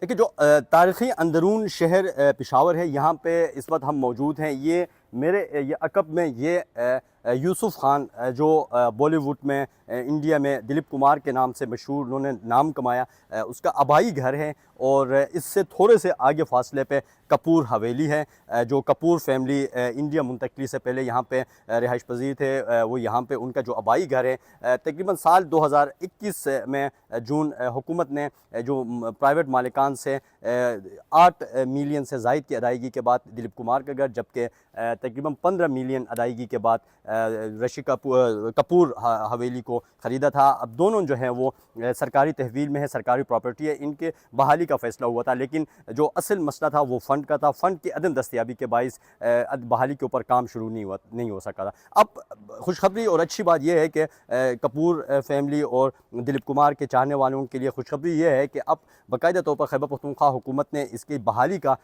دیکھیے جو تاریخی اندرون شہر پشاور ہے، یہاں پہ اس وقت ہم موجود ہیں۔ یہ میرے یہ عقب میں یہ یوسف خان جو بالی ووڈ میں انڈیا میں دلیپ کمار کے نام سے مشہور، انہوں نے نام کمایا، اس کا آبائی گھر ہے۔ اور اس سے تھوڑے سے آگے فاصلے پہ کپور حویلی ہے، جو کپور فیملی انڈیا منتقلی سے پہلے یہاں پہ رہائش پذیر تھے، وہ یہاں پہ ان کا جو آبائی گھر ہے۔ تقریباً سال 2021 میں جون حکومت نے جو پرائیویٹ مالکان سے 8 ملین سے زائد کی ادائیگی کے بعد دلیپ کمار کا گھر، جبکہ تقریباً 15 ملین ادائیگی کے بعد رشی کپور حویلی کو خریدا تھا۔ اب دونوں جو ہیں وہ سرکاری تحویل میں ہے، سرکاری پراپرٹی ہے، ان کے بحالی کا فیصلہ ہوا تھا، لیکن جو اصل مسئلہ تھا وہ فنڈ کا تھا۔ فنڈ کی عدم دستیابی کے باعث بحالی کے اوپر کام شروع نہیں ہو سکا تھا۔ اب خوشخبری اور اچھی بات یہ ہے کہ کپور فیملی اور دلیپ کمار کے چاہنے والوں کے لیے خوشخبری یہ ہے کہ اب باقاعدہ طور پر خیبر پختونخوا حکومت نے اس کی بحالی کا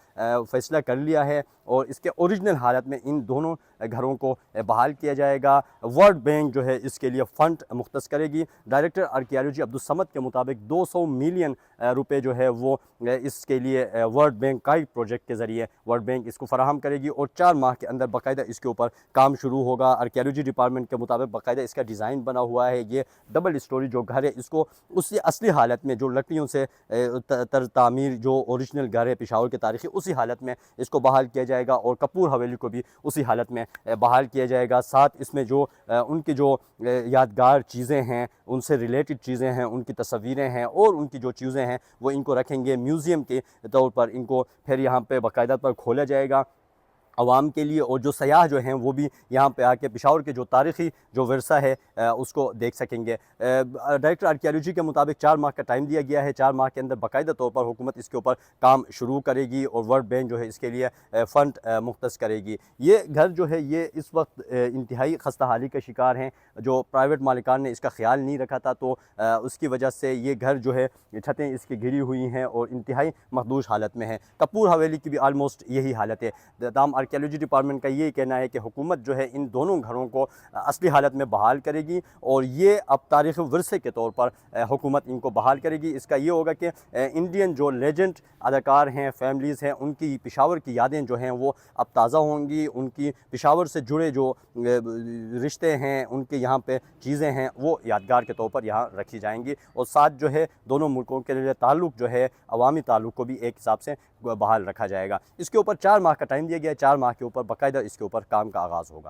فیصلہ کر لیا ہے، اور اس کے اوریجنل حالت میں ان دونوں گھروں کو بحال کیا جائے گا۔ ورلڈ بینک جو ہے اس کے لیے فنڈ مختص کرے گی۔ ڈائریکٹر آرکیالوجی عبدالصمد کے مطابق 200 ملین روپے جو ہے وہ اس کے لیے ورلڈ بینک کائٹ پروجیکٹ کے ذریعے ورلڈ بینک اس کو فراہم کرے گی، اور 4 ماہ کے اندر باقاعدہ اس کے اوپر کام شروع ہوگا۔ آرکیالوجی ڈپارٹمنٹ کے مطابق باقاعدہ اس کا ڈیزائن بنا ہوا ہے۔ یہ ڈبل اسٹوری جو گھر ہے، اس کو اسی اصلی حالت میں جو لکڑیوں سے تعمیر جو اوریجنل گھر ہے پشاور کے تاریخی، اسی حالت میں اس کو بحال کیا جائے گا، اور کپور حویلی کو بھی اسی حالت میں بحال کیا جائے گا۔ ساتھ اس میں جو ان کی جو یادگار چیزیں ہیں، ان سے ریلیٹڈ چیزیں ہیں، ان کی تصویریں ہیں، اور ان کی جو چیزیں ہیں وہ ان کو رکھیں گے میوزیم کے طور پر، ان کو پھر یہاں پہ باقاعدہ پر کھولا جائے گا عوام کے لیے، اور جو سیاح جو ہیں وہ بھی یہاں پہ آ کے پشاور کے جو تاریخی جو ورثہ ہے اس کو دیکھ سکیں گے۔ ڈائریکٹر آرکیالوجی کے مطابق 4 ماہ کا ٹائم دیا گیا ہے۔ 4 ماہ کے اندر باقاعدہ طور پر حکومت اس کے اوپر کام شروع کرے گی، اور ورلڈ بینک جو ہے اس کے لیے فنڈ مختص کرے گی۔ یہ گھر جو ہے یہ اس وقت انتہائی خستہ حالی کا شکار ہیں۔ جو پرائیویٹ مالکان نے اس کا خیال نہیں رکھا تھا، تو اس کی وجہ سے یہ گھر جو ہے چھتیں اس کی گری ہوئی ہیں اور انتہائی مخدوش حالت میں ہے۔ کپور حویلی کی بھی آلموسٹ یہی حالت ہے۔ آرکیالوجی ڈپارٹمنٹ کا یہ کہنا ہے کہ حکومت جو ہے ان دونوں گھروں کو اصلی حالت میں بحال کرے گی، اور یہ اب تاریخی ورثے کے طور پر حکومت ان کو بحال کرے گی۔ اس کا یہ ہوگا کہ انڈین جو لیجنڈ اداکار ہیں، فیملیز ہیں، ان کی پشاور کی یادیں جو ہیں وہ اب تازہ ہوں گی۔ ان کی پشاور سے جڑے جو رشتے ہیں، ان کے یہاں پہ چیزیں ہیں، وہ یادگار کے طور پر یہاں رکھی جائیں گی، اور ساتھ جو ہے دونوں ملکوں کے لیے تعلق جو ہے عوامی تعلق کو بھی ایک حساب سے بحال رکھا جائے گا۔ اس کے اوپر 4 ماہ کا ٹائم دیا گیا ہے۔ 4 ماہ کے اوپر باقاعدہ اس کے اوپر کام کا آغاز ہوگا۔